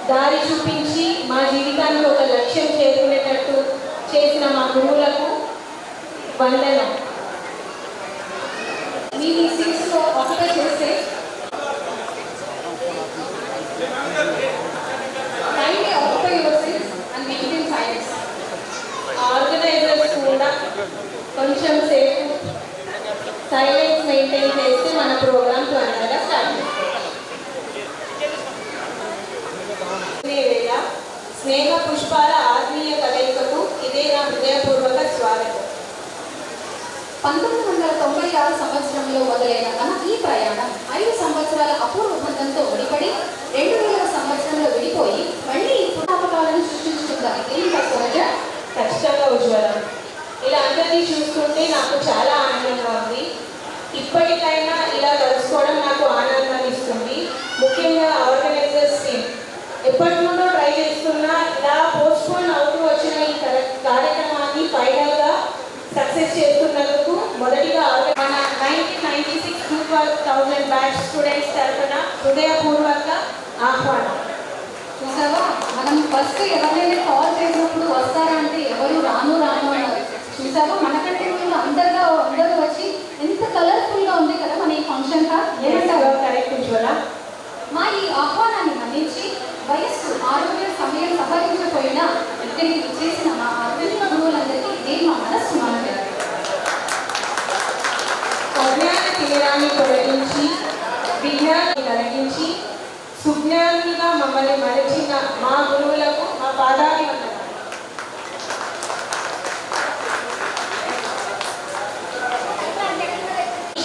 దారి చూపించి మా జీవితానికి ఒక లక్ష్యం చేరుకునేటట్టు చేసిన మా గురువులకు వందనం. మీ సీట్స్లో ఆక్యుపై చేస్తే kindly occupy your seats and maintain silence. Organisers కూడా కొంచెం సేపు సైలెన్స్ మెయింటైన్ చేస్తే మన ప్రోగ్రామ్ త్వరగా స్టార్ట్ వేళ స్నేహ పుష్పాల ఆత్మీయ కలయికకు ఇదే నా హృదయపూర్వక స్వాగతం. 1996 సంవత్సరంలో మొదలైన మన ఈ ప్రయాణం 5 సంవత్సరాల అపూర్వ బంధంతో ముడిపడి 2000 సంవత్సరంలో విడిపోయి మళ్ళీ జ్ఞాపకాలను సృష్టించుకుందాం. ఏం కష్టంగా ఖచ్చితంగా ఉజ్వలం. ఇలా అందరినీ చూస్తుంటే నాకు చాలా ఆనందంగా ఉంది. ఇప్పటికైనా ఇలా కలుసుకోవడం నాకు ఆనందాన్ని ఇస్తుంది. ముఖ్యంగా ఆర్గనైజర్స్ టీమ్ ఎప్పటి నుండో ట్రై చేస్తున్నా ఇలా పోస్ట్పోన్ అవుతూ వచ్చిన ఈ కార్యక్రమాన్ని ఫైనల్గా సక్సెస్ చేస్తున్నందుకు మొదటిగా మన 1996 2000 బ్యాచ్ స్టూడెంట్స్ తరఫున హృదయపూర్వక ఆహ్వానం. చూసావా, మనం ఫస్ట్ ఎవరైనా కాల్ చేసినప్పుడు వస్తారా అంటే ఎవరు రాను అన్నారు. చూసావా, మనకంటే ముందు అందరూ వచ్చి ఎంత కలర్ఫుల్గా ఉంది కదా మన ఈ ఫంక్షన్ హాల్. ఏమంటారు? కరెక్ట్ ఉజ్వల. మా ఈ ఆహ్వానాన్ని మన్నించి వయస్సు ఆరోగ్య సమయం సహకరించకపోయినా ఇక్కడికి చేసిన మా అత్యంత గురువులందరికీ ఇదే మా మనస్సు మనమే. అజ్ఞాన తీరాన్ని తొలగించి విజ్ఞానాన్ని కలిగించి సుజ్ఞానిగా మమ్మల్ని మరచిన మా గురువులకు మా పాదాన్ని వందనాలు.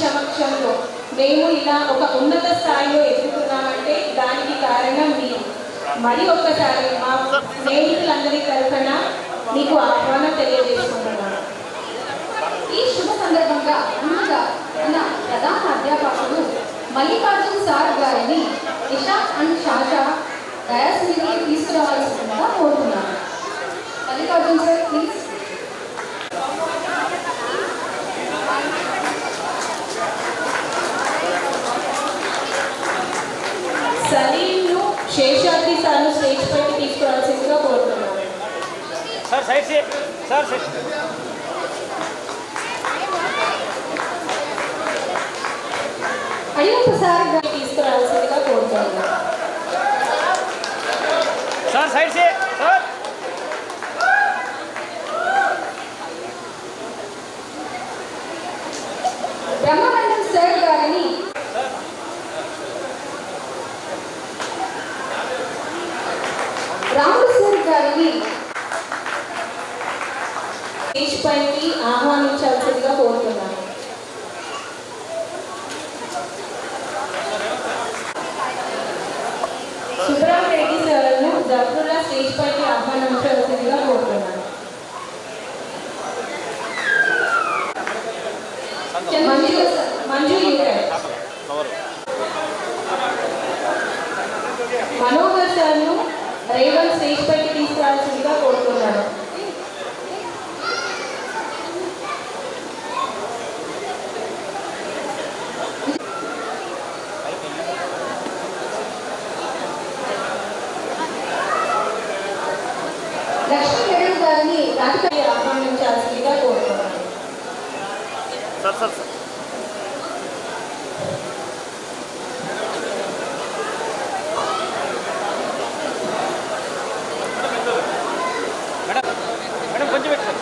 సమక్షంలో మేము ఇలా ఒక ఉన్నత స్థాయిలో ఎదుగుతున్నామంటే దానికి కారణం మీరు. మరి ఒక్కసారి మా స్నేహితులందరి తరఫున మీకు ఆహ్వానం తెలియజేసుకుంటున్నాను. ఈ శుభ సందర్భంగా ముందుగా మన ప్రధాన అధ్యాపకుడు మల్లికార్జున్ సార్ గారిని ఇషాక్ అండ్ షాజా డయాస్ మీదకి తీసుకురావాల్సిందిగా కోరుతున్నాను. Mallikarjun sir please. సలీంను శేషాద్రి సార్ను స్టేజ్ పైకి తీసుకురావాల్సిందిగా కోరుతున్నాను. సార్ సైడ్ సే సార్ సైడ్. అయ్యప్ప సార్ గారిని తీసుకురావాల్సిందిగా కోరుతున్నాను. సార్ సైడ్ సే సార్. బ్రహ్మానందం సార్ గారిని రాముడు సార్ గారిని స్టేజ్ పైకి ఆహ్వానించాల్సిందిగా కోరుతున్నాను. సుబ్రామ్ రెడ్డి సార్ను జఫరుల్లా స్టేజ్ పైకి ఆహ్వానించాల్సిందిగా కోరుతున్నాను. మంజు మనోహర్ సార్ను రేవల్ స్టేజ్ పైకి తీసుకురావాల్సిందిగా కోరుతున్నాను. లక్ష్మీ మేడం గారిని రాజకీయ ఆహ్వానించాల్సిందిగా కోరుతున్నాను. Sir sir sir. మేడం కొంచెం పెట్టు.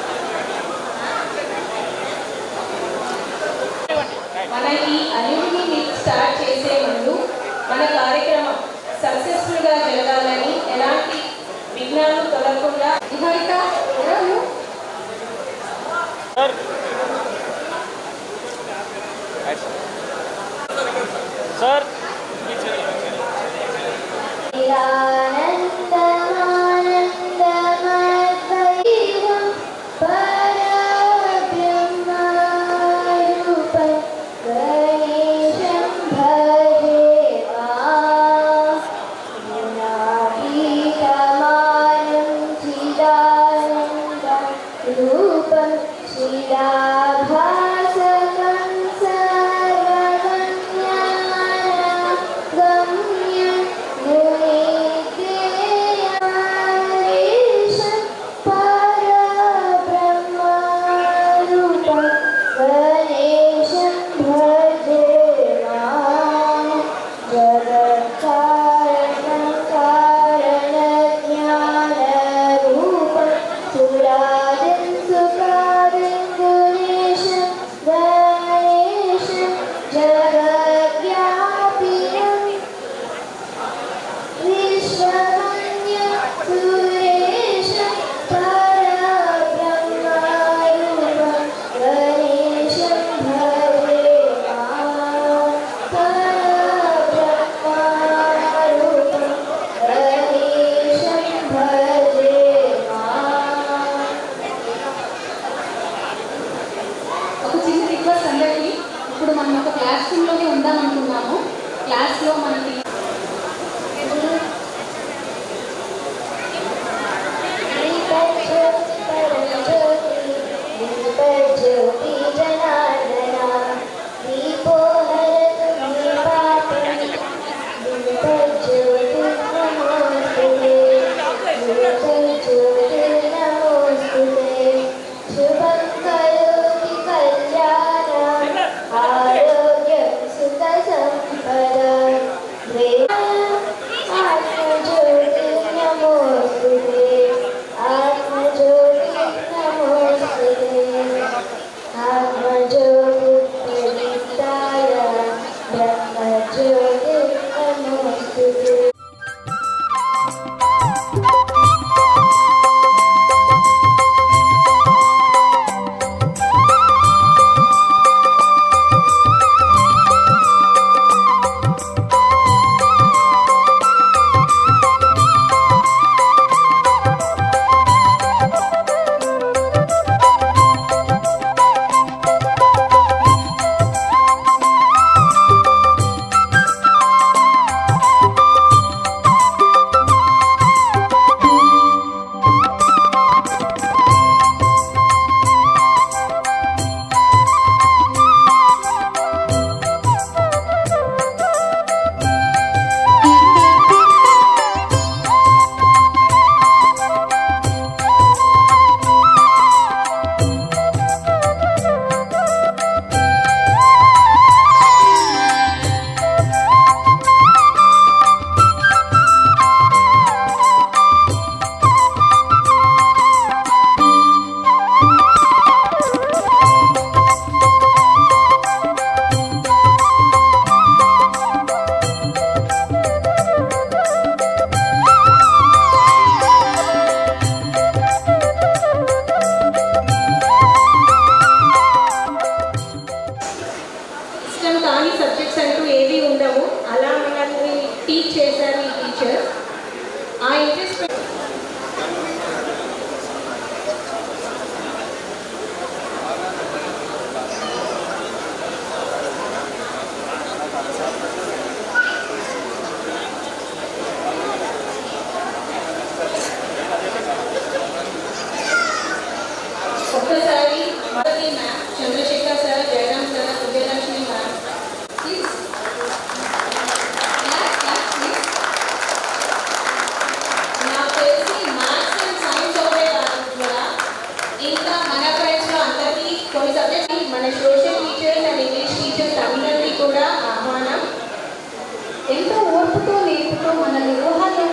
మన ఈ అల్యూమిని మీట్ స్టార్ట్ చేసే ముందు మన కార్యక్రమం సక్సెస్ఫుల్గా జరగాలని ఎలాంటి విఘ్నాలు తొలగకుండా నిహారిక ఎవరు సార్ సార్. ఒక చిన్న రిక్వెస్ట్ అందరికీ, ఇప్పుడు మనం ఒక క్లాస్ రూమ్లోనే ఉందాం అనుకున్నాము. క్లాస్లో మనకి సబ్జెక్ట్స్ అంటూ ఏవి ఉండవు. అలా మనల్ని టీచ్ చేశారు ఈ టీచర్. ఆ ఇంట్రెస్ట్ ఒక్కసారి మొదటి ma'am Chandrasekhar sir, Jayaram sir, Vijayalakshmi ma'am. నాకు తెలిసి మ్యాథ్స్ అండ్ సైన్స్ ఒకటే కాదు కూడా, ఇంకా మన ఫ్రెండ్స్లో అందరికీ కొన్ని సబ్జెక్ట్స్ మన social teachers and English teachers అందరికీ కూడా ఆహ్వానం. ఎంతో ఓర్పుతో నేర్పుతో మనల్ని ఊహాలతో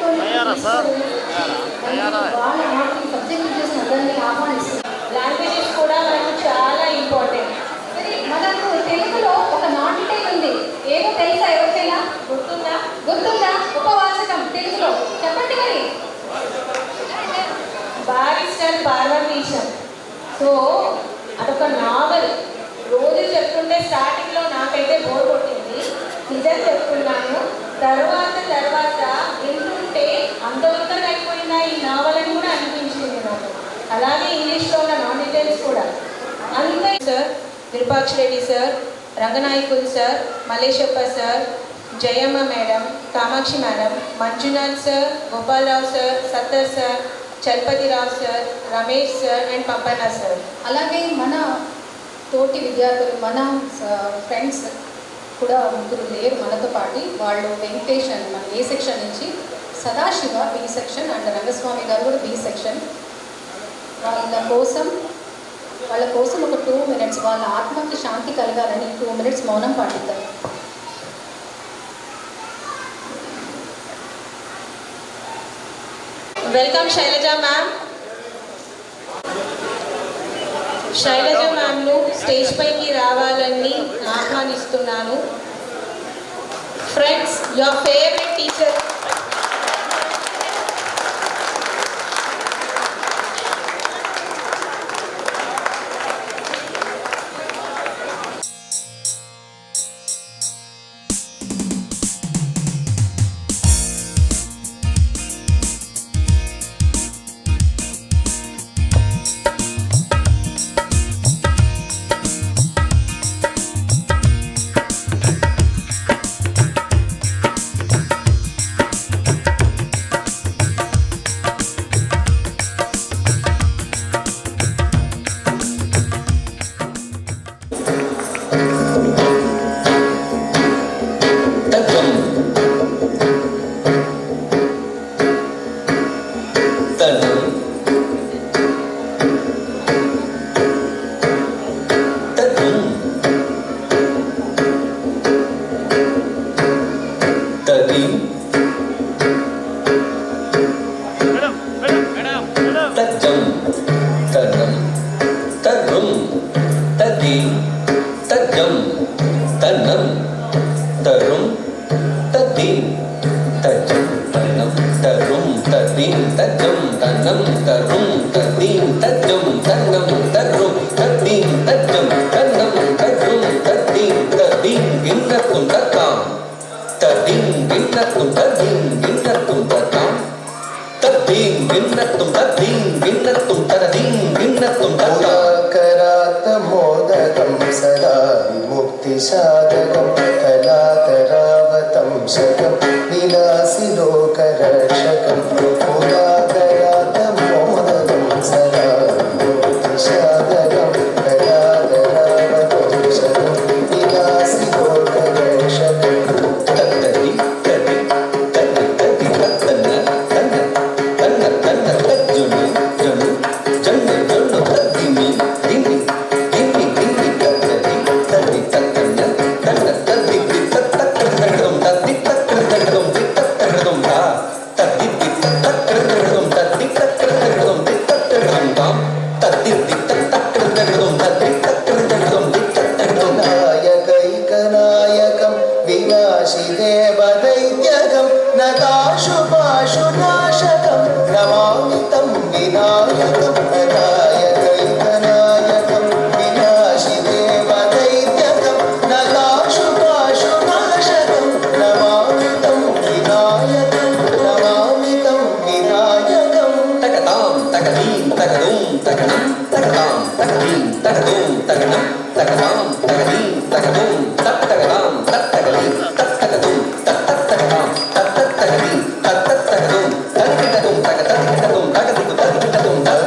వాళ్ళ మాటలు సబ్జెక్ట్ టీచర్స్ అందరినీ ఆహ్వానిస్తున్నారు. లాంగ్వేజెస్ కూడా మనకు చాలా ఇంపార్టెంట్. మనకు తెలుగులో ఒక నాటిటే ఉంది, ఏదో తెలుసా? ఎవరికైనా గుర్తుందా? గుర్తుందా? ఉపవాచకం తెలుగులో చెప్పండి మరి. బారిస్టర్ పార్వతీశం. సో అదొక నావల్. రోజు చెప్తుంటే స్టార్టింగ్లో నాకైతే బోర్ కొట్టింది, నిజం చెప్తున్నాను. తర్వాత వింటుంటే అంతవరకు అయిపోయిందా ఈ నావల్ అని కూడా అనిపించింది నాకు. అలాగే ఇంగ్లీష్లో ఉన్న నాన్ డీటెయిల్స్ కూడా అంతే. Sir Virupaksha Reddy sir, Ranganayakulu sir, Maleshappa sir, Jayamma madam, Kamakshi madam, Manjunath sir, Gopalarao sir, Sattar sir, Chalapathirao sir, Ramesh sir and Pampanna sir. అలాగే మన తోటి విద్యార్థులు, మన ఫ్రెండ్స్ కూడా ముగ్గురు లేరు మనతో పాటు. వాళ్ళు వెంకటేష్ అండ్ మన ఏ సెక్షన్ నుంచి, Sadashiva B section and Rangaswamy గారు కూడా బి సెక్షన్. వాళ్ళ కోసం ఒక 2 minutes వాళ్ళ ఆత్మకి శాంతి కలగాలని 2 minutes మౌనం పాటిద్దాం. Welcome Shailaja ma'am. శైలజ మ్యామ్ను స్టేజ్ పైకి రావాలని ఆహ్వానిస్తున్నాను. ఫ్రెండ్స్, యువర్ ఫేవరెట్ టీచర్ साधकं कलातरावतं शतं विलासिलोकरक्षकं पुराकरातमोदकं सदा विमुक्तिसाधकं कलातरावतं शतं विलासिलोकरक्षकं तत्तदि तदि तदि तदि तत्तन्न तन्न तन्न तन्न तज्जुनु जनु जन्म जनु तद्दिमि दिमि दिमि दिमि तत्तदि तदि तत्तन्न तन्न तद्दि तत्तक्कर्दं तद्दि तक्कर्दं तत्तक्कर्दं ता तद्दि तत्तक्कर्दं तद्दि तक्कर्दं तत्तक्कर्दं तां तद्दि तत्तक्कर्दं तद्दि तक्कर्दं तत्तक्कर्दं नायकैकनायकं विनाशिदेवदैत्यकं नकाशुपाशुनाशकं नमामि तं विनायकं नायकैकनायकं विनाशिदेवदैत्यकं नकाशुपाशुनाशकं नमामि तं विनायकं तकतां तकदीं तकदुं तकनं तकतां तकदीं तकदुं तकनं तकतां तकदीं तकदुं तत्तकतां तत्तकदीं तत्तकदुं तत्तकतां तत्तकदीं तत्तकदुं तत्तकदुं तकतकदुं तकदिकु तकदिकदुं तक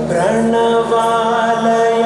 प्रणवालय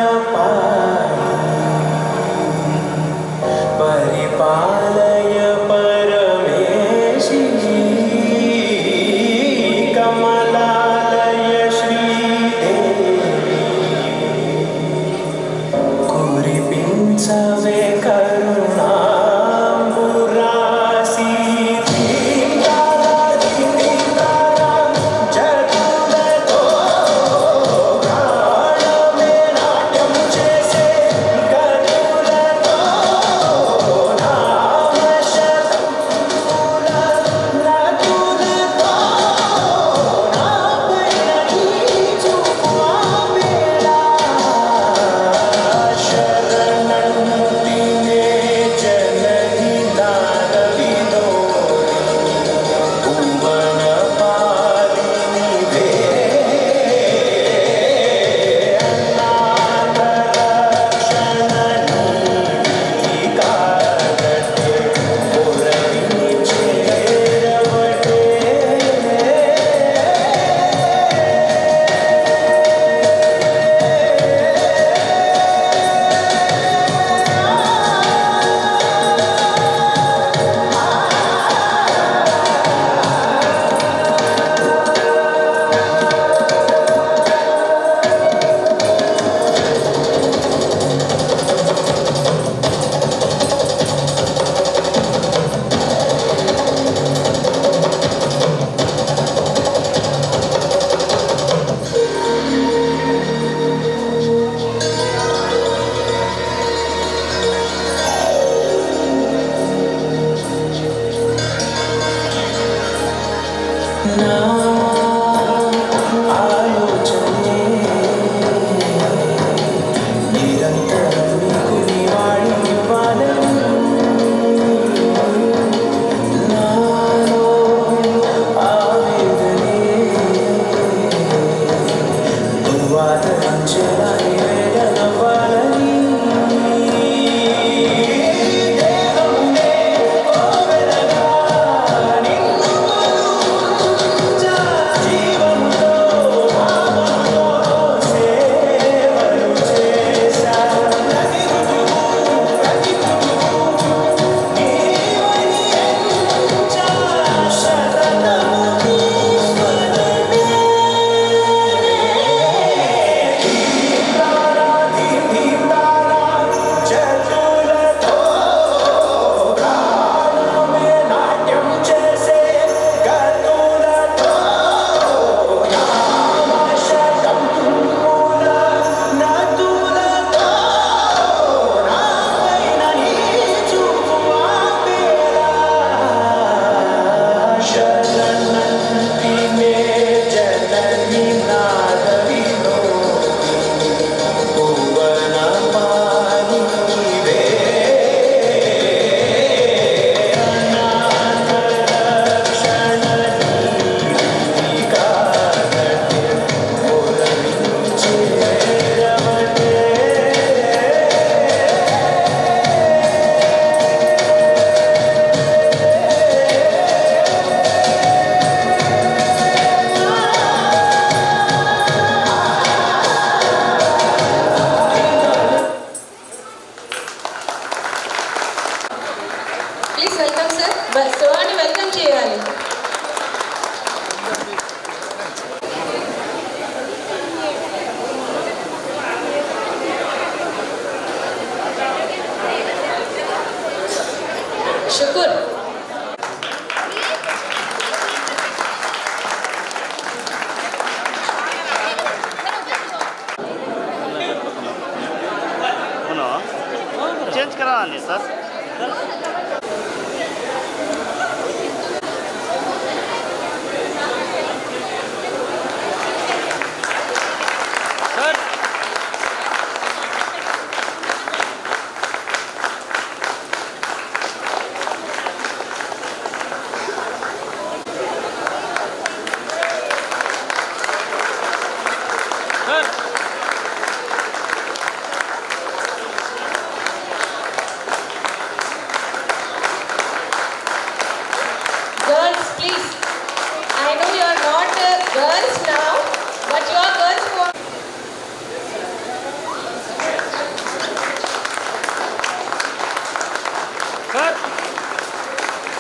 चेंज करा सर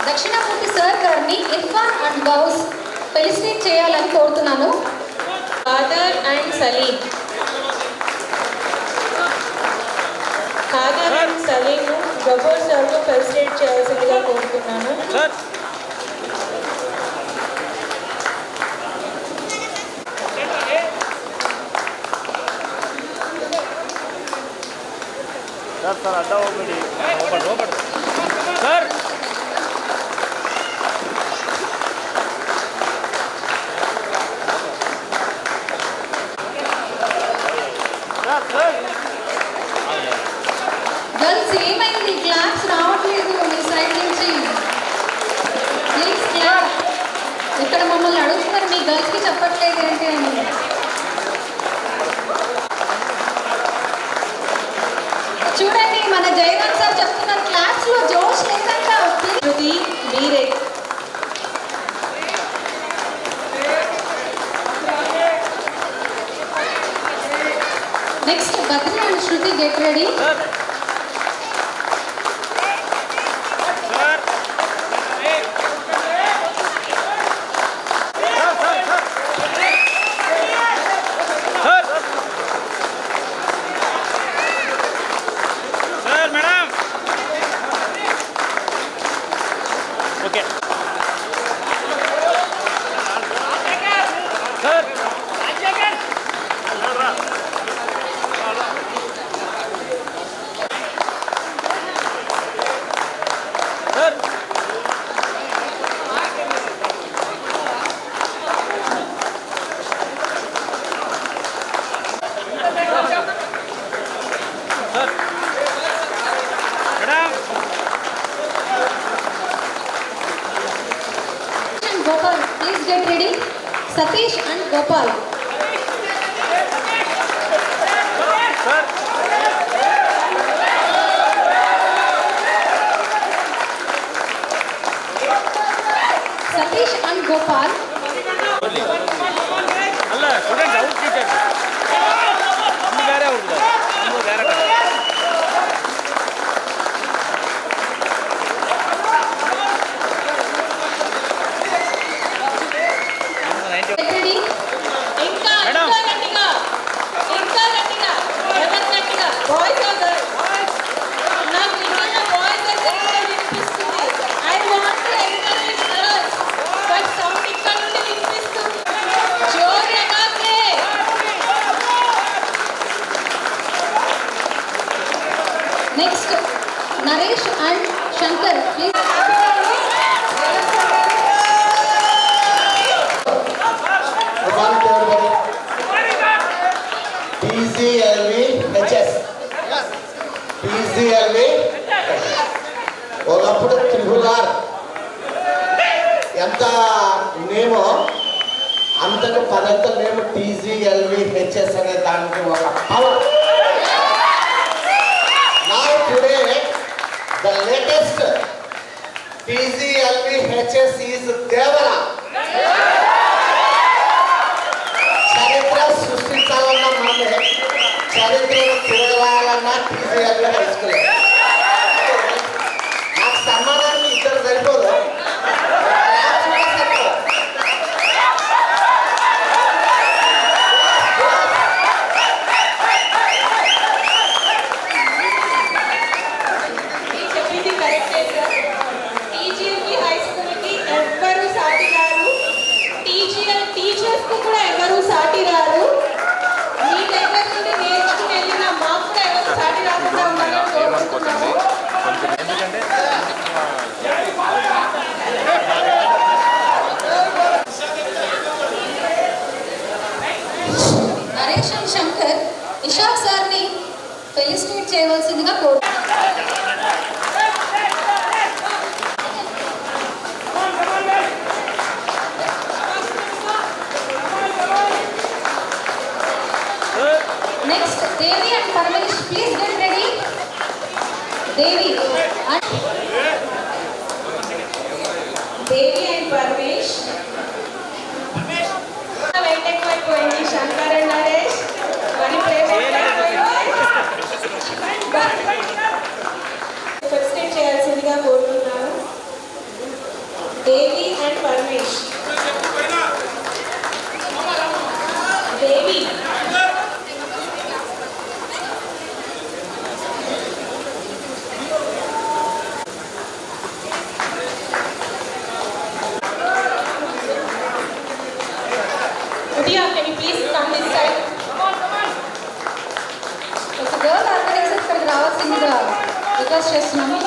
దక్షిణామూర్తి సార్ గారిని ఇర్ఫాన్ అండ్ గౌస్ ఫెలిసిటేట్ చేయాలని కోరుతున్నాను. ఖాదర్ అండ్ సలీం, ఖాదర్ అండ్ సలీం గఫూర్ సార్ను ఫెలిసిటేట్ చేయాల్సిందిగా కోరుతున్నాను. सर अड्डा होगी सर గర్ల్స్ ఏమైంది? క్లాప్స్ రావట్లేదు మీ సైడ్ నుంచి. Please clap. ఇక్కడ మమ్మల్ని అడుగుతున్నారు మీ గర్ల్స్కి చెప్పట్లేదు ఏంటి అని. చూడండి మన జయరామ్ సార్ చెప్తున్నారు క్లాస్లో జోష్ లేదంట. శృతి మీరే. Next Badri and Shruti get ready. Satish and Gopal. ಅಲ್ಲ ಸ್ಟೂಡೆಂಟ್ ಔಟ್ ಟೀಚರ್ ನಮ್ದು ಬೇರೆ ಅವ್ರದ್ದು ನಮ್ದು ಬೇರೆ ಕಡೆ Ready? ఇంకా Madam. గట్టిగా ఎవరు గట్టిగా బాయ్స్ ఆర్ గర్ల్స్ నాకు నిజంగా బాయ్స్ దగ్గర వినిపిస్తుంది I want to encourage girls but sound ఇక్కడ నుండి వినిపిస్తుంది జోరుగా play Next, Naresh and Shankar. Please. Good morning to everybody. PCLVHS. PCLV. ఒకప్పుడు త్రిపులార్ ఎంత నేమో అంతకు పదంత నేమ్ TCLVHS అనే దానికి ఒక power. Now today the latest TCLVHS is Devara. చరిత్ర సృష్టించాలన్నా మనమే చరిత్రను తిరగాలన్నా TCLV హై స్కూల్. నాకు సన్మానానికి ఇద్దరు సరిపోదు. మీరు చెప్పింది కరెక్టే సార్ టీజీఎల్కి హై స్కూల్కి ఎవ్వరూ సాటి రారు టీజీఎల్ టీచర్స్కి కూడా ఎవరూ సాటి రారు మీ దగ్గర నుండి నేర్చుకుని వెళ్ళిన మాకు కూడా ఎవరు సాటి రాకుండా ఉండాలని కోరుకుంటున్నాము ఎందుకంటే Naresh and Shankar, ఇషాక్ సార్ని ఫెలిసిటేట్ చేయవలసిందిగా కోరుతున్నాను. Next, Devi and Parmesh, please get ready. Devi and Devi and Paramesh weight ఎక్కువైపోయింది శంకర్ అండ్ నరేష్ మనీ ఫెలిసిటేట్ చేయాల్సిందిగా కోరుతున్నాను Devi and Paramesh Devi Udaya, can you please come this side? ఒక గర్ల్ ఆర్గనైజర్ ఇక్కడికి రావాల్సిందిగా రిక్వెస్ట్ చేస్తున్నాము.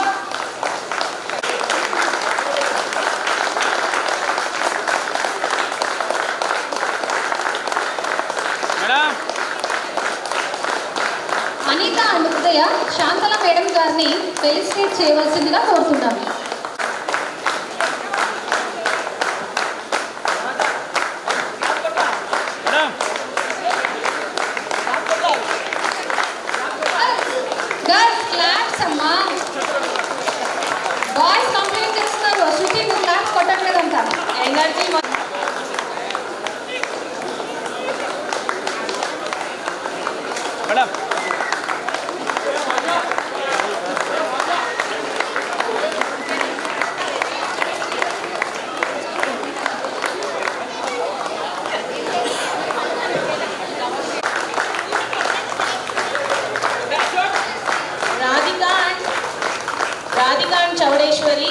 Madam Anitha and Udaya Shantala madam గారిని ఫెలిసిటేట్ చేయవలసిందిగా కోరుతున్నాము. మేడం గర్ల్స్ క్లాప్స్ అమ్మా. బాయ్స్ కంప్లైంట్ చేస్తున్నారు శృతి నువ్వు క్లాప్స్ కొట్టట్లేదంట. Energy madam Radhika and Chowdeshwari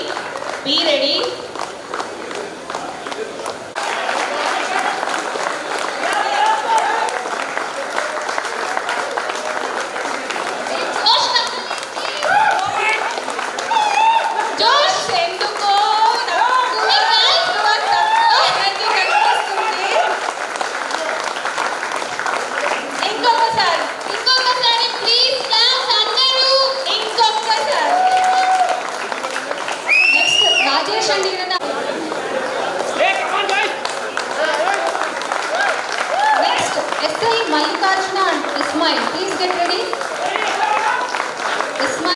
be ready జోష్ ఎందుకో ఇంకొకసారి ప్లీజ్ క్లాస్ అందరూ ఇంకొకసారి next Rajesh and Ismail. Please get ready. Ismail.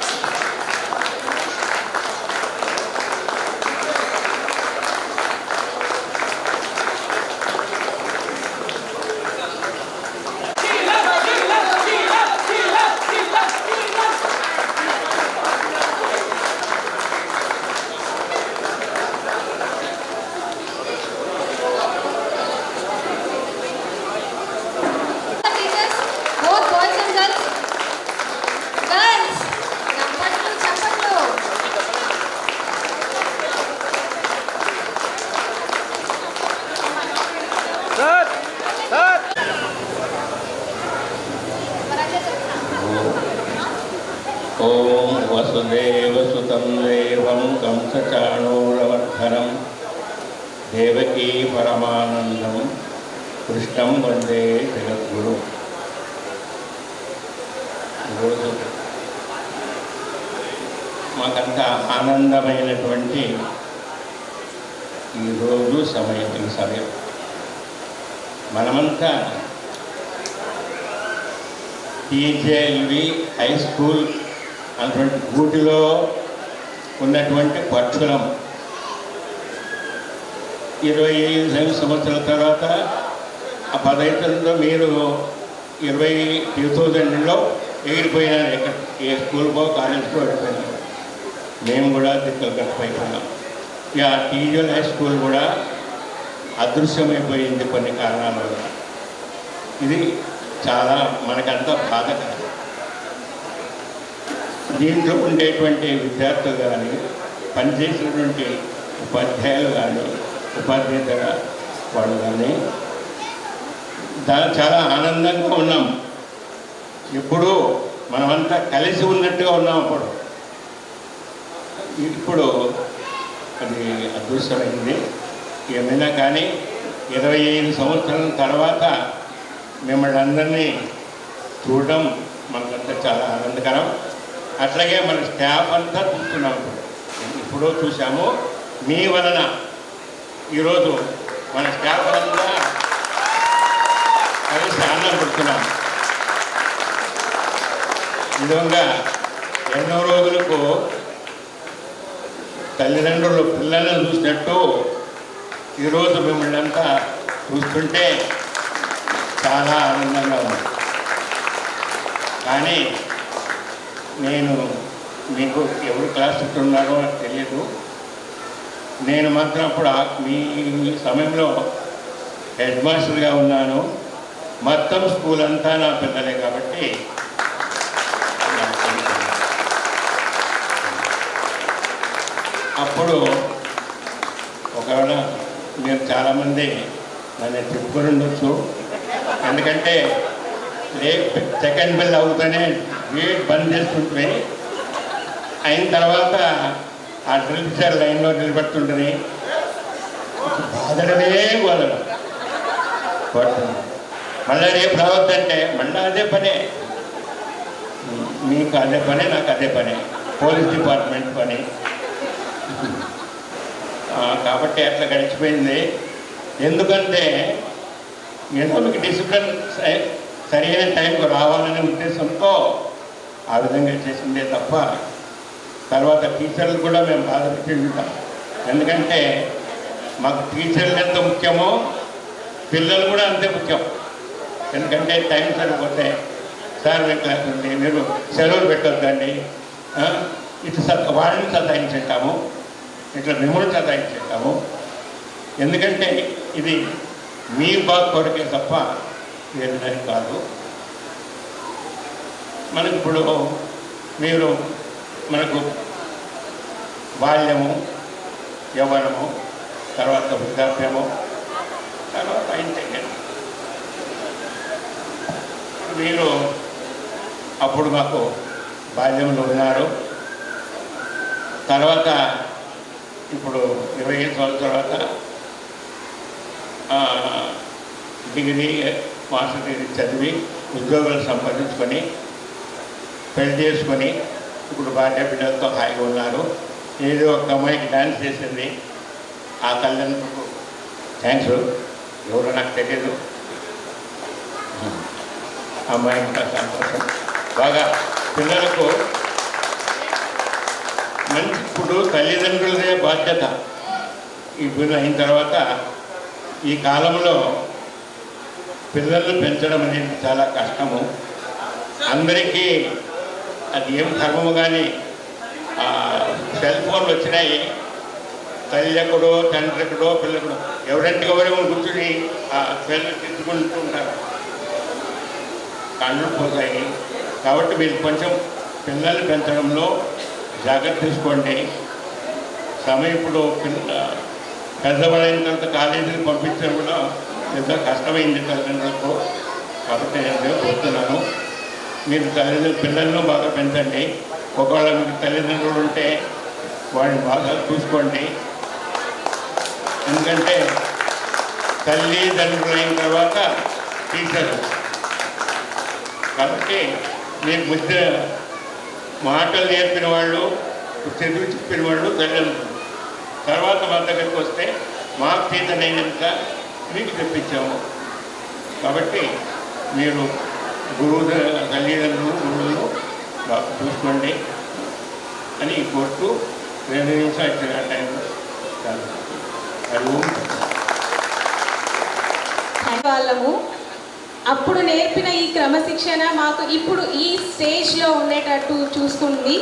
Teachers, both boys and girls. Girls, చప్పట్లు. సార్ సార్ ఓం వసుదేవసుతం దేవం కంసచాణూరవర్ధనం దేవకీ పరమానందం కృష్ణం వందే జగద్గురు. ఈరోజు మాకంత ఆనందమైనటువంటి ఈరోజు ఈ సమయం మనమంతా టీజేఎల్వి హై స్కూల్ అటువంటి గూటిలో ఉన్నటువంటి పక్షులం. 25 సంవత్సరాల తర్వాత ఆ 15లో మీరు 2000లో ఎగిరిపోయినారు. ఎక్కడ ఏ స్కూల్కో కాలేజ్కో వెళ్ళిపోయినారు. మేము కూడా దిక్కులు కట్టిపోయినాం. ఇక టీజీఎల్ హై స్కూల్ కూడా అదృశ్యమైపోయింది కొన్ని కారణాల వల్ల. ఇది చాలా మనకంతా బాధకరం. దీంట్లో ఉండేటువంటి విద్యార్థులు కానీ, పనిచేసినటువంటి ఉపాధ్యాయులు కానీ, ఉపాధ్యాయుల వాళ్ళు కానీ చాలా ఆనందంగా ఉన్నాం. ఇప్పుడు మనమంతా కలిసి ఉన్నట్టుగా ఉన్నాం. ఇప్పుడు అది అదృష్టమైంది. ఏమైనా కానీ 25 సంవత్సరాల తర్వాత మిమ్మల్ని అందరినీ చూడడం మనకంతా చాలా ఆనందకరం. అట్లాగే మన స్టాఫ్ అంతా చూస్తున్నాం. ఇప్పుడు చూసాము. మీ వలన ఈరోజు మన స్టాఫ్ అంతా కలిసి ఆనందపడుతున్నాం. ఈ విధంగా ఎన్నో రోజులకు తల్లిదండ్రులు పిల్లలను చూసినట్టు ఈరోజు మిమ్మల్ని అంతా చూస్తుంటే చాలా ఆనందంగా ఉంది. కానీ నేను మీకు ఎవరు క్లాస్ ఉన్నారో నాకు తెలియదు. నేను మాత్రం అప్పుడు మీ సమయంలో హెడ్ మాస్టర్గా ఉన్నాను. మొత్తం స్కూల్ అంతా నా పిల్లలే కాబట్టి అప్పుడు ఒకవేళ మీరు చాలామంది నన్ను చెప్పుకొని ఉండొచ్చు. ఎందుకంటే సెకండ్ బిల్ అవుతూనే గేట్ బంద్ చేస్తుంటే అయిన తర్వాత ఆ డ్రిల్ టీచర్ లైన్లో నిలబడుతుంటుంది. బాధడమే వదలడం పడుతుంది. మళ్ళీ రేపు రావద్దంటే మళ్ళీ అదే పనే. మీకు అదే పనే, నాకు అదే పనే. పోలీస్ డిపార్ట్మెంట్ పని. కాబట్టి అట్లా గడిచిపోయింది. ఎందుకంటే ఏదో మీకు డిసిప్లిన్ సరైన టైంకు రావాలనే ఉద్దేశంతో ఆ విధంగా చేసిందే తప్ప తర్వాత టీచర్లు కూడా మేము బాధ పెట్టుకుంటాం. ఎందుకంటే మాకు టీచర్లు ఎంత ముఖ్యమో పిల్లలు కూడా అంతే ముఖ్యం. ఎందుకంటే టైం సరిపోతే సార్ మీ క్లాస్ ఉంది, మీరు సెలవులు పెట్టొద్దండి, ఇట్లా వాళ్ళని సతాయించుంటాము, ఇట్లా మిమ్మల్ని సతాయించుంటాము. ఎందుకంటే ఇది మీ బాధ కొరకే తప్ప వేరేదని కాదు. మనకి ఇప్పుడు మీరు మనకు బాల్యము, యవ్వనము, తర్వాత వృద్ధాప్యము, తర్వాత ఇంతే. మీరు అప్పుడు మాకు బాల్యంలో ఉన్నారు. తర్వాత ఇప్పుడు 25 సంవత్సరాల తర్వాత డిగ్రీ, మాస్టర్ డిగ్రీ చదివి ఉద్యోగాలు సంపాదించుకొని పెళ్లి చేసుకొని ఇప్పుడు భార్య బిడ్డలతో హాయిగా ఉన్నారు. ఏదో ఒక అమ్మాయికి డాన్స్ చేసింది. ఆ అమ్మాయి ఇంకా సంతోషం. బాగా పిల్లలకు మంచి ఇప్పుడు తల్లిదండ్రులదే బాధ్యత. ఈ పిల్లలు అయిన తర్వాత ఈ కాలంలో పిల్లల్ని పెంచడం అనేది చాలా కష్టము. అందరికీ అది ఏం కర్మము కానీ సెల్ ఫోన్లు వచ్చినాయి. తల్లి ఎక్కడో తండ్రి ఎక్కడో పిల్లెక్కడో ఎవరింటికి ఎవరేమో కూర్చుని ఆ సెల్ తిట్టుకుంటూ ఉంటారు, కళ్ళు పోతాయి. కాబట్టి మీరు కొంచెం పిల్లల్ని పెంచడంలో జాగ్రత్త తీసుకోండి. సమయం ఇప్పుడు పెద్దవాళ్ళైన తర్వాత కాలేజీకి పంపించడం కూడా ఎంతో కష్టమైంది తల్లిదండ్రులకు. కాబట్టి నేను కోరుతున్నాను, మీరు పిల్లలను బాగా పెంచండి. ఒకవేళ మీకు తల్లిదండ్రులు ఉంటే వాడిని బాగా చూసుకోండి. ఎందుకంటే తల్లిదండ్రులు అయిన తర్వాత టీచర్లు. కాబట్టి మీకు మధ్య మాటలు నేర్పిన వాళ్ళు, చదువు చెప్పిన వాళ్ళు తల్లిదండ్రులు. తర్వాత మా దగ్గరికి వస్తే మాకు చేతనైనంత మీకు తెప్పించాము. కాబట్టి మీరు గురువు తల్లిదండ్రులు గురువులు బాగా చూసుకోండి అని కోరుతూ 2 నిమిషాలు ఇచ్చిన టైం వాళ్ళము అప్పుడు నేర్పిన ఈ క్రమశిక్షణ మాకు ఇప్పుడు ఈ స్టేజ్లో ఉండేటట్టు చూసుకుంది.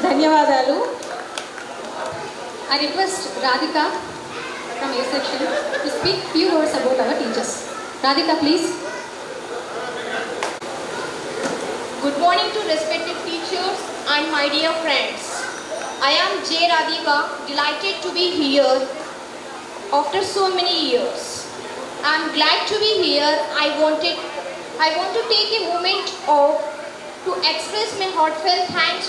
ధన్యవాదాలు. I request Radhika from A section to speak few words about our teachers. Radhika, please. Good morning to respected teachers and my dear friends. I am J. Radhika, delighted to be here after so many years. I am glad to be here. I want to take a moment to express my heartfelt thanks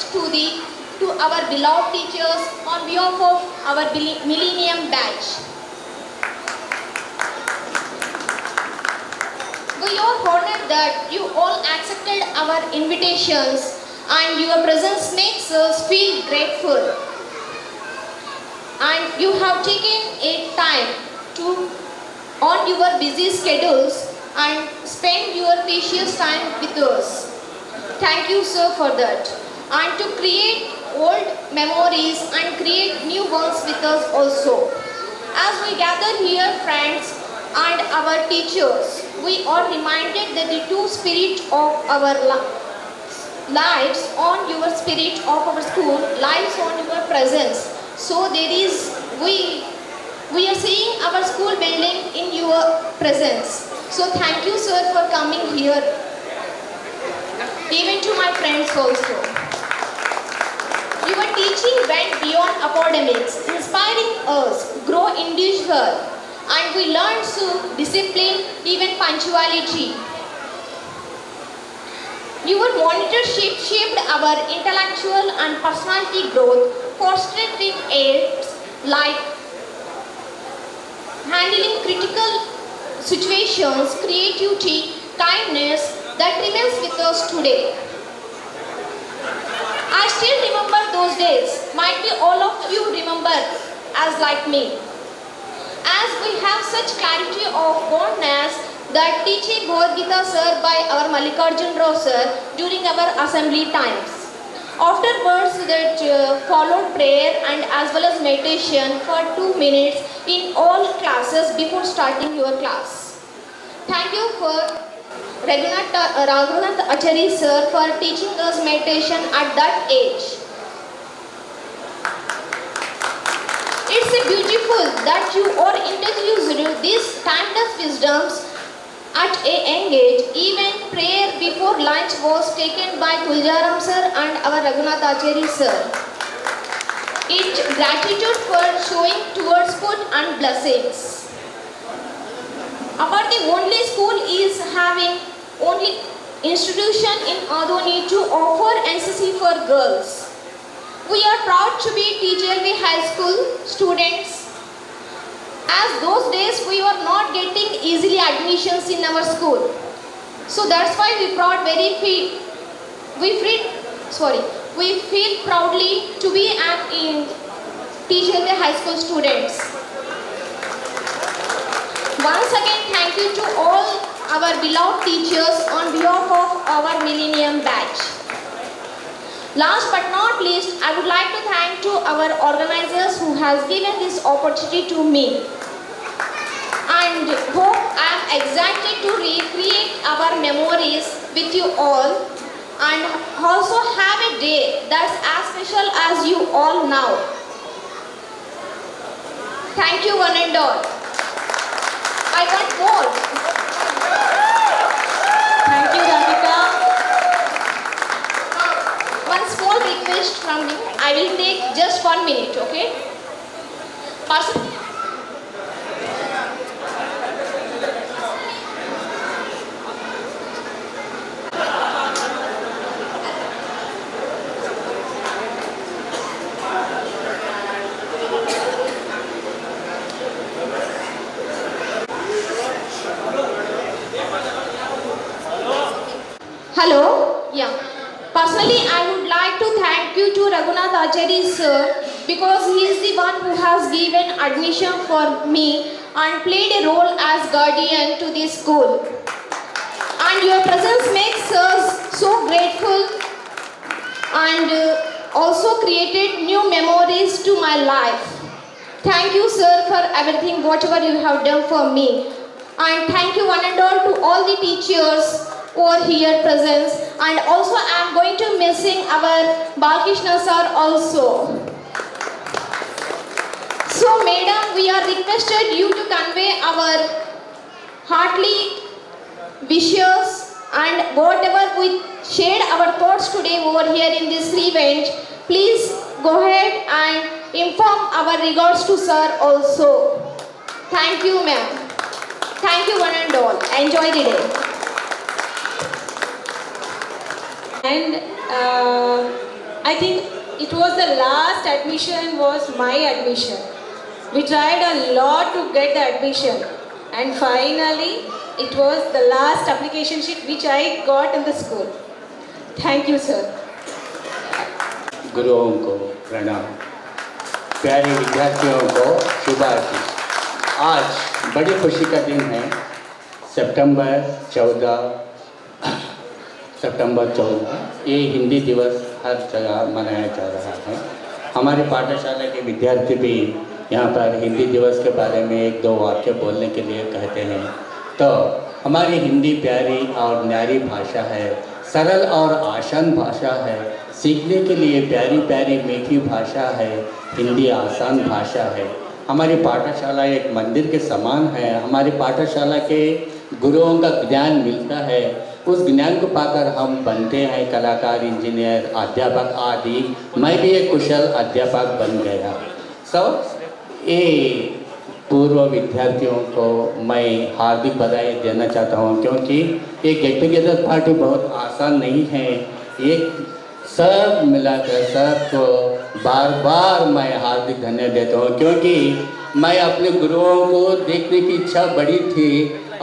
to our beloved teachers on behalf of our Millennium Batch. We are honored that you all accepted our invitations and your presence makes us feel grateful. And you have taken a time to on your busy schedules and spend your precious time with us. Thank you, sir, for that. And to create old memories and create new ones with us also. As we gather here, friends and our teachers, we are reminded that the true spirit of our lives on your spirit of our school lives on your presence. So there is we are seeing our school building in your presence. So thank you, sir, for coming here. Even to my friends also. Your teaching went beyond academics, inspiring us grow individual, and we learned discipline, even punctuality. Your mentorship shaped our intellectual and personality growth, fostering aids like handling critical situations, creativity, kindness that remains with us today. I still remember those days. Might be all of you remember as like me. As we have such clarity of fondness that teaching Bhagavad Gita sir by our Mallikarjun Rao sir during our assembly times. Afterwards that followed prayer and as well as meditation for 2 minutes in all classes before starting your class. Thank you for Raghunath Achari sir for teaching us meditation at that age. It's a beautiful that you are introduced these timeless wisdoms at a young age. Even prayer before lunch was taken by Tuljaram sir and our Raghunath Achari sir. It's gratitude for showing towards food and blessings. Our the only school is having only institution in Adoni to offer NCC for girls. We are proud to be TJLV High School students. As those days we were not getting easily admissions in our school. So that's why we feel proudly to be in TJLV High School students. Once again, thank you to all our beloved teachers on behalf of our Millennium Batch. Last but not least, I would like to thank to our organizers who has given this opportunity to me. And hope I am excited to recreate our memories with you all and also have a day that's as special as you all now. Thank you one and all. I want more. Thank you, Radhika. One small request from me. I will take just 1 minute, okay? Hello. Yeah. Personally, I would like to thank you to Raghunath Acharya sir because he is the one who has given admission for me and played a role as guardian to this school. And your presence makes us so grateful and also created new memories to my life. Thank you sir for everything whatever you have done for me. And thank you one and all to all the teachers over here present, and also I am going to missing our Balkrishna sir also. So madam, we are requested you to convey our heartily wishes and whatever we shared our thoughts today over here in this event, please go ahead and inform our regards to sir also. Thank you ma'am. Thank you one and all. Enjoy the day. And I think it was the last admission was my admission. We tried a lot to get the admission, and finally it was the last application sheet which I got in the school. Thank you sir. गुरुओं को प्रणाम, प्यारे विद्यार्थियों को शुभाशीष। आज बड़ी खुशी का दिन है। सितंबर 14 ये हिंदी दिवस हर जगह मनाया जा रहा है। हमारी पाठशाला के विद्यार्थी भी यहाँ पर हिंदी दिवस के बारे में 1-2 वाक्य बोलने के लिए कहते हैं। तो हमारी हिंदी प्यारी और न्यारी भाषा है, सरल और आसान भाषा है, सीखने के लिए प्यारी प्यारी मीठी भाषा है, हिंदी आसान भाषा है। हमारी पाठशाला एक मंदिर के समान है। हमारी पाठशाला के गुरुओं का ज्ञान मिलता है, उस ज्ञान को पाकर हम बनते हैं कलाकार, इंजीनियर, अध्यापक आदि। मैं भी एक कुशल अध्यापक बन गया। ये पूर्व विद्यार्थियों को मैं हार्दिक बधाई देना चाहता हूँ, क्योंकि ये गेट टुगेदर पार्टी बहुत आसान नहीं है। एक सब मिलाकर सबको बार बार मैं हार्दिक धन्यवाद देता हूँ, क्योंकि मैं अपने गुरुओं को देखने की इच्छा बड़ी थी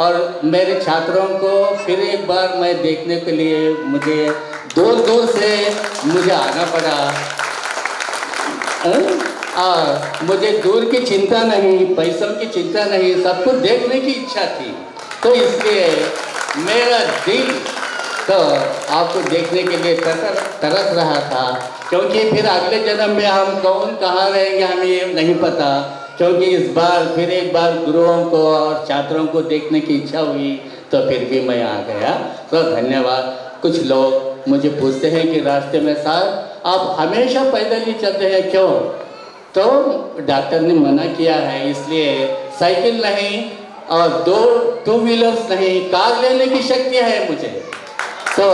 और मेरे छात्रों को फिर एक बार मैं देखने के लिए मुझे दूर दूर से मुझे आना पड़ा। और मुझे दूर की चिंता नहीं, पैसों की चिंता नहीं, सब कुछ देखने की इच्छा थी। तो इसलिए मेरा दिल तो आपको देखने के लिए तरस रहा था, क्योंकि फिर अगले जन्म में हम कौन कहाँ रहेंगे हमें ये नहीं पता। क्योंकि इस बार फिर एक बार गुरुओं को और छात्रों को देखने की इच्छा हुई, तो फिर भी मैं आ गया। तो धन्यवाद। कुछ लोग मुझे पूछते हैं कि रास्ते में साहब आप हमेशा पैदल ही चलते हैं क्यों? तो डॉक्टर ने मना किया है, इसलिए साइकिल नहीं और 2 व्हीलर्स नहीं, कार लेने की शक्ति है मुझे। तो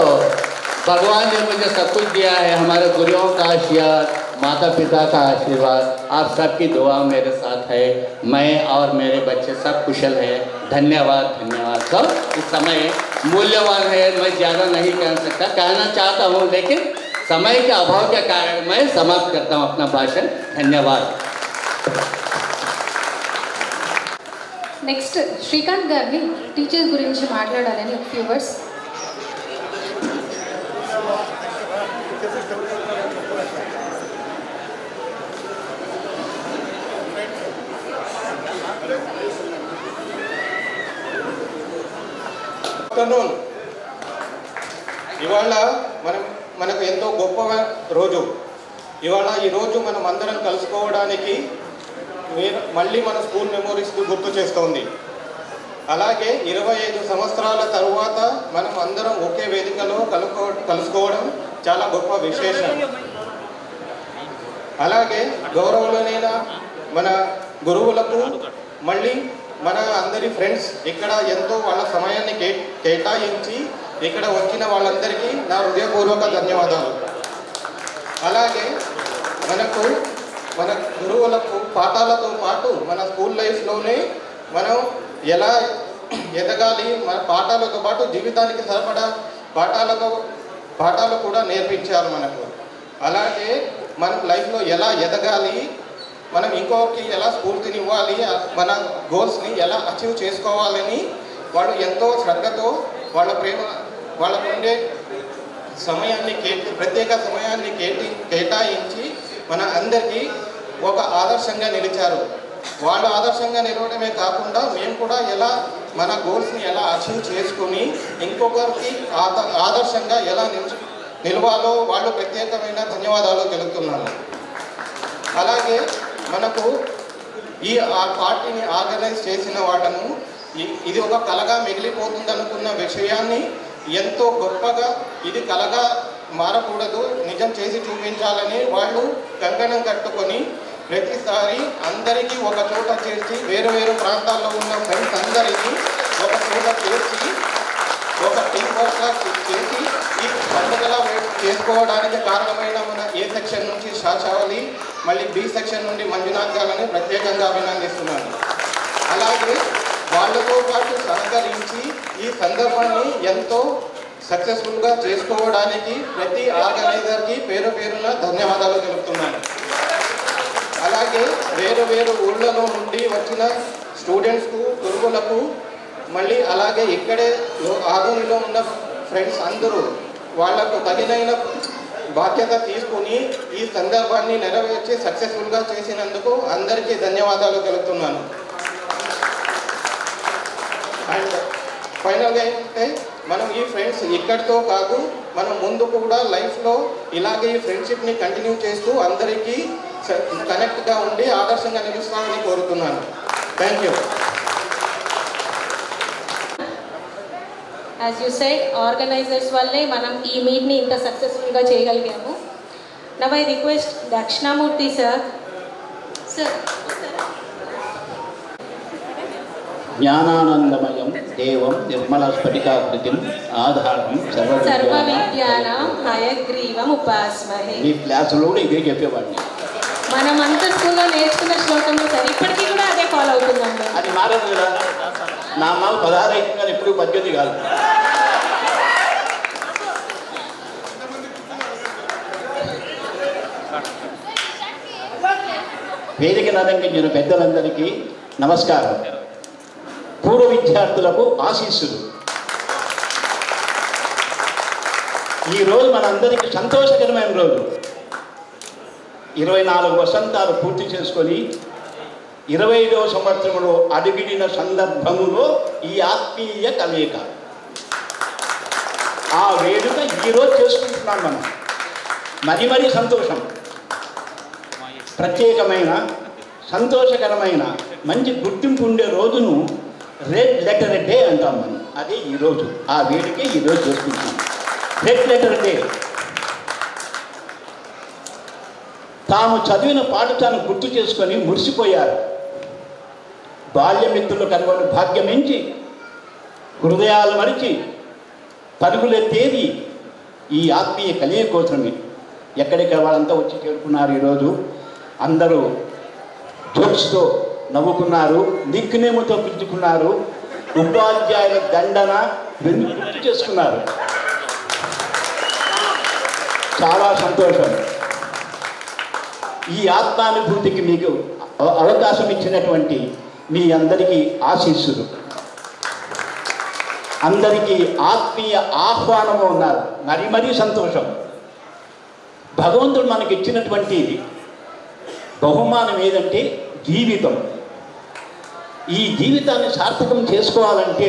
भगवान ने मुझे सब कुछ दिया है, हमारे गुरुओं का आशीर्वाद, माता पिता का आशीर्वाद, आप सबकी दुआ मेरे साथ है। मैं और मेरे बच्चे सब कुशल हैं। धन्यवाद धन्यवाद। सब इस समय मूल्यवान है, मैं ज़्यादा नहीं कह सकता, कहना चाहता हूँ, लेकिन समय के अभाव के कारण मैं समाप्त करता हूँ अपना भाषण। धन्यवाद। నెక్స్ట్ శ్రీకాంత్ గారిని టీచర్స్ గురించి మాట్లాడాలని ఒక ఫ్యూ వర్డ్స్. afternoon. ఇవాళ మనకు ఎంతో గొప్ప రోజు. ఇవాళ ఈరోజు మనం అందరం కలుసుకోవడానికి మళ్ళీ మన స్కూల్ మెమోరీస్ గుర్తు చేస్తోంది. అలాగే 25 సంవత్సరాల తరువాత మనం అందరం ఒకే వేదికలో కలుసుకోవడం చాలా గొప్ప విశేషం. అలాగే గౌరవులైన మన గురువులకు, మళ్ళీ మన అందరి ఫ్రెండ్స్ ఇక్కడ ఎంతో వాళ్ళ సమయాన్ని కేటాయించి ఇక్కడ వచ్చిన వాళ్ళందరికీ నా హృదయపూర్వక ధన్యవాదాలు. అలాగే మన గురువులకు పాఠాలతో పాటు మన స్కూల్ లైఫ్లోనే మనం ఎలా ఎదగాలి, మన పాఠాలతో పాటు జీవితానికి సరిపడా పాఠాలు కూడా నేర్పించారు మనకు. అలాగే మన లైఫ్లో ఎలా ఎదగాలి, మనం ఇంకొకరికి ఎలా స్ఫూర్తినివ్వాలి, మన గోల్స్ని ఎలా అచీవ్ చేసుకోవాలని వాళ్ళు ఎంతో శ్రద్ధతో వాళ్ళకు ఉండే సమయాన్ని ప్రత్యేక సమయాన్ని కేటాయించి మన అందరికీ ఒక ఆదర్శంగా నిలిచారు. వాళ్ళు ఆదర్శంగా నిలవడమే కాకుండా మేము కూడా ఎలా మన గోల్స్ని ఎలా అచీవ్ చేసుకుని ఇంకొకరికి ఆదర్శంగా ఎలా నిలవాలో వాళ్ళు ప్రత్యేకమైన ధన్యవాదాలు తెలుపుతున్నాను. అలాగే మనకు ఆ పార్టీని ఆర్గనైజ్ చేసిన వాళ్ళను ఇది ఒక కళగా మిగిలిపోతుంది అనుకున్న విషయాన్ని ఎంతో గొప్పగా ఇది కళగా మారకూడదు, నిజం చేసి చూపించాలని వాళ్ళు కంకణం కట్టుకొని ప్రతిసారి అందరికీ ఒక చోట చేర్చి వేరు ప్రాంతాల్లో ఉన్న ఫ్రెండ్స్ అందరికీ ఒక చోట చేర్చి ఒక టీం వర్క్గా చేసి ఈ పండుగలా చేసుకోవడానికి కారణమైన మన ఏ సెక్షన్ నుంచి షాషావలి, మళ్ళీ బి సెక్షన్ నుండి మంజునాథ్ గారిని ప్రత్యేకంగా అభినందిస్తున్నాను. అలాగే వాళ్ళతో పాటు సహకరించి ఈ సందర్భాన్ని ఎంతో సక్సెస్ఫుల్గా చేసుకోవడానికి ప్రతి ఆర్గనైజర్కి పేరున ధన్యవాదాలు తెలుపుతున్నాను. అలాగే వేరు ఊళ్ళలో నుండి వచ్చిన స్టూడెంట్స్కు, గురువులకు, మళ్ళీ అలాగే ఇక్కడే ఆదోనిలో ఉన్న ఫ్రెండ్స్ అందరూ వాళ్లకు తగినైన బాధ్యత తీసుకుని ఈ సందర్భాన్ని నెరవేర్చి సక్సెస్ఫుల్గా చేసినందుకు అందరికీ ధన్యవాదాలు తెలుపుతున్నాను. అండ్ ఫైనల్గా ఏంటంటే మనం ఈ ఫ్రెండ్స్ ఇక్కడితో కాదు, మనం ముందు కూడా లైఫ్లో ఇలాగే ఈ ఫ్రెండ్షిప్ని కంటిన్యూ చేస్తూ అందరికీ కనెక్ట్గా ఉండి ఆదర్శంగా నిలుస్తామని కోరుతున్నాను. Thank you. As you said, organisers వల్లే మనం ఈ మీట్ని ఇంత సక్సెస్ఫుల్గా చేయగలిగాము. Now I request Dakshinamurthy sir. జ్ఞానానందమయం దేవం నిర్మల స్ఫటికాకృతిం ఆధారం సర్వ విద్యానాం హయగ్రీవం ఉపాస్మహే. ఈ క్లాసులో ఇదే చెప్పేవాడిని. మనమంతా స్కూల్లో నేర్చుకున్న శ్లోకంలో సార్ ఇప్పటికీ కూడా అదే ఫాలో అవుతుందండి. అది మారదు కదా. నా మాకు 16 అయితే కానీ ఎప్పుడు 18 కాదు. వేదికను అలంకరించిన పెద్దలందరికీ నమస్కారం. పూర్వ విద్యార్థులకు ఆశీస్సులు. ఈరోజు మనందరికీ సంతోషకరమైన రోజు. 24 వసంతాలు పూర్తి చేసుకొని 25వ సంవత్సరంలో అడుగిడిన సందర్భములో ఈ ఆత్మీయ కలయిక, ఆ వేడుక ఈరోజు చేసుకుంటున్నాం మనం. మరీ సంతోషం. ప్రత్యేకమైన సంతోషకరమైన మంచి గుర్తింపు ఉండే రోజును రెడ్ లెటర్ డే అంటాం మనం. అదే ఈరోజు, ఆ వేడుకే ఈరోజు చేసుకుంటున్నాం. Red letter day. తాము చదివిన పాఠశాలను గుర్తు చేసుకొని మురిసిపోయారు. బాల్యమిత్రులు కనుగొని భాగ్యమించి హృదయాలు మరిచి పరుగులెత్తేది ఈ ఆత్మీయ కలియ కోసమే. ఎక్కడికి వాళ్ళంతా వచ్చి చేరుకున్నారు. ఈరోజు అందరూ జోక్స్తో నవ్వుకున్నారు, నిక్నేముతో పిలుచుకున్నారు, ఉపాధ్యాయుల దండన గుర్తు చేసుకున్నారు. చాలా సంతోషం. ఈ ఆత్మానుభూతికి మీకు అవకాశం ఇచ్చినటువంటి మీ అందరికీ ఆశీస్సులు. అందరికీ ఆత్మీయ ఆహ్వానము ఉన్నారు. మరీ సంతోషం. భగవంతుడు మనకి ఇచ్చినటువంటి బహుమానం ఏదంటే జీవితం. ఈ జీవితాన్ని సార్థకం చేసుకోవాలంటే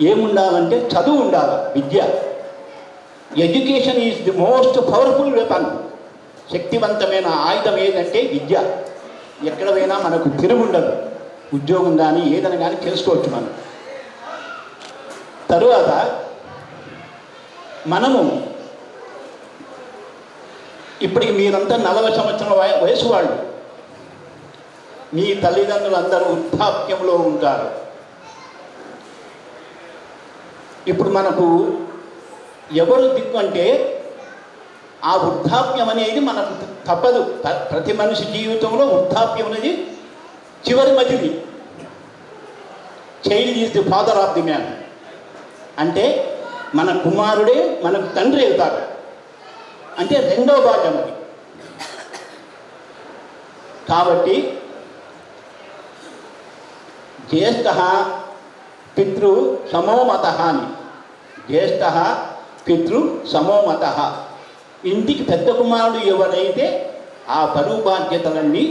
ఏముండాలంటే చదువు ఉండాలి, విద్య. Education is the most powerful weapon. శక్తివంతమైన ఆయుధం ఏదంటే విద్య. ఎక్కడ పోయినా మనకు తిరుగుండదు. ఉద్యోగం కానీ ఏదైనా కానీ చేసుకోవచ్చు మనం. తరువాత మనము ఇప్పటికి మీరంతా 40 సంవత్సరాల వయసు వాళ్ళు. మీ తల్లిదండ్రులు అందరూ వృద్ధాప్యంలో ఉంటారు. ఇప్పుడు మనకు ఎవరు దిక్కు అంటే ఆ వృద్ధాప్యం అనేది మనకు తప్పదు. ప్రతి మనిషి జీవితంలో వృద్ధాప్యం అనేది చివరి మజిలి. Child is the father of the man. అంటే మన కుమారుడే మనకు తండ్రి అవుతాడు. అంటే రెండో భాగం అది. కాబట్టి జ్యేష్ఠ పితృ సమోమత అని. జ్యేష్ఠ పితృ సమోమత. ఇంటికి పెద్ద కుమారుడు ఎవరైతే ఆ బరువు బాధ్యతలన్నీ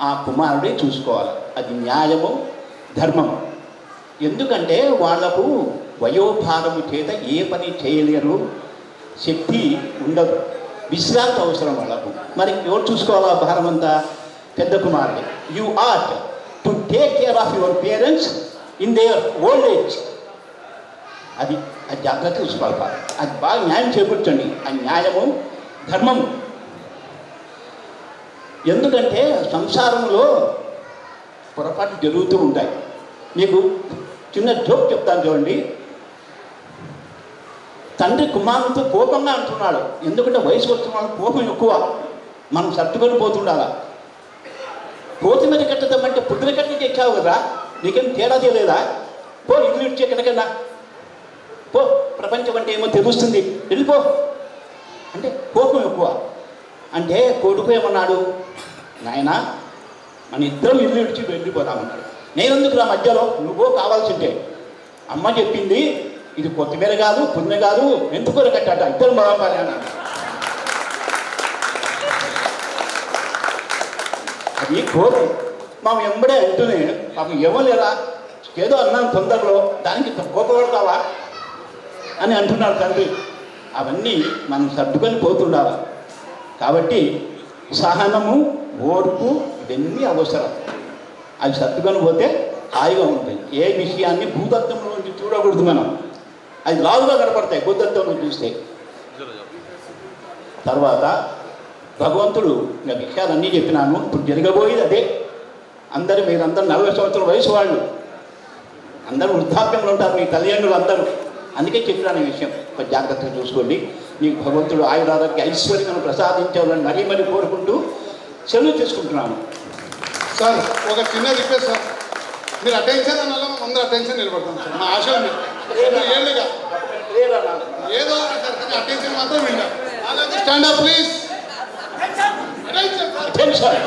ఆ కుమారుడే చూసుకోవాలి. అది న్యాయము, ధర్మము. ఎందుకంటే వాళ్లకు వయోభారము చేత ఏ పని చేయలేరు, శక్తి ఉండదు, విశ్రాంతి అవసరం వాళ్ళకు. మరి ఎవరు చూసుకోవాలా భారం అంతా? పెద్ద కుమారుడే. You art to take care of your parents in there old age. అది జాగ్రత్త చూసుకోవాలి. అది బాగా న్యాయం చేకూర్చండి. ఆ న్యాయము, ధర్మము. ఎందుకంటే సంసారంలో పొరపాటు జరుగుతూ ఉంటాయి. మీకు చిన్న జోక్ చెప్తాను చూడండి. తండ్రి కుమారుడితో కోపంగా అంటున్నాడు. ఎందుకంటే వయసు వచ్చిన వాళ్ళు కోపం ఎక్కువ. మనం సర్దుకొని పోతుండాలా. కోతిమీద కట్టదామంటే పుట్టిన కట్టి తెచ్చావు కదా, నీకేం తేడా తెలియదా? పో ఇల్లు ఇచ్చి ఎక్కడికన్నా పో, ప్రపంచం అంటే ఏమో తెలుస్తుంది, వెళ్ళిపో అంటే కోపం ఎక్కువ. అంటే కొడుకు ఏమన్నాడు? నాయన మన ఇద్దరం ఇల్లు ఇడిచి వెళ్ళిపోదామన్నాడు. నేనెందుకు రా మధ్యలో, నువ్వు కావాల్సిందే. అమ్మ చెప్పింది ఇది కొత్తిమీర కాదు, పుణ్య కాదు, ఎందుకు కట్టాట, ఇద్దరు బాగుపడి అన్నాడు. అది కోపం. మా వెంబడే అంటూనే పాపం ఇవ్వలేరా, ఏదో అన్నాను తొందరలో, దానికి కోపపడతావా అని అంటున్నాడు తండ్రి. అవన్నీ మనం సర్దుకొని పోతుండాలి. కాబట్టి సహనము, ఓర్పు ఇవన్నీ అవసరం. అవి సర్దుకొని పోతే హాయిగా ఉంటాయి. ఏ విషయాన్ని భూతత్వంలో నుంచి చూడకూడదు మనం. అది లావుగా కనపడతాయి భూతత్వంలో చూస్తే. తర్వాత భగవంతుడు ఇంకా విషయాలన్నీ చెప్పినాను. ఇప్పుడు జరగబోయేది అదే. మీరందరూ 40 సంవత్సరాల వయసు వాళ్ళు అందరూ వృద్ధాప్యంలో ఉంటారు, మీ తల్లిదండ్రులు అందరూ. అందుకే చెప్పినాను ఈ విషయం. ఒక జాగ్రత్తగా చూసుకోండి. మీకు భగవంతుడు ఆయురారోగ్య ఐశ్వర్యాన్ని ప్రసాదించాలని మరీ మరీ కోరుకుంటూ సెలవు తీసుకుంటున్నాను. సార్ ఒక చిన్న రిక్వెస్ట్ సార్, మీరు అటెన్షన్ అన్న అందరూ అటెన్షన్ నిలబడతాం సార్. మా ఆశ ఏళ్ళుగా ఏదో సార్ అటెన్షన్ మాత్రం విన్నా. Stand up please. అటెన్షన్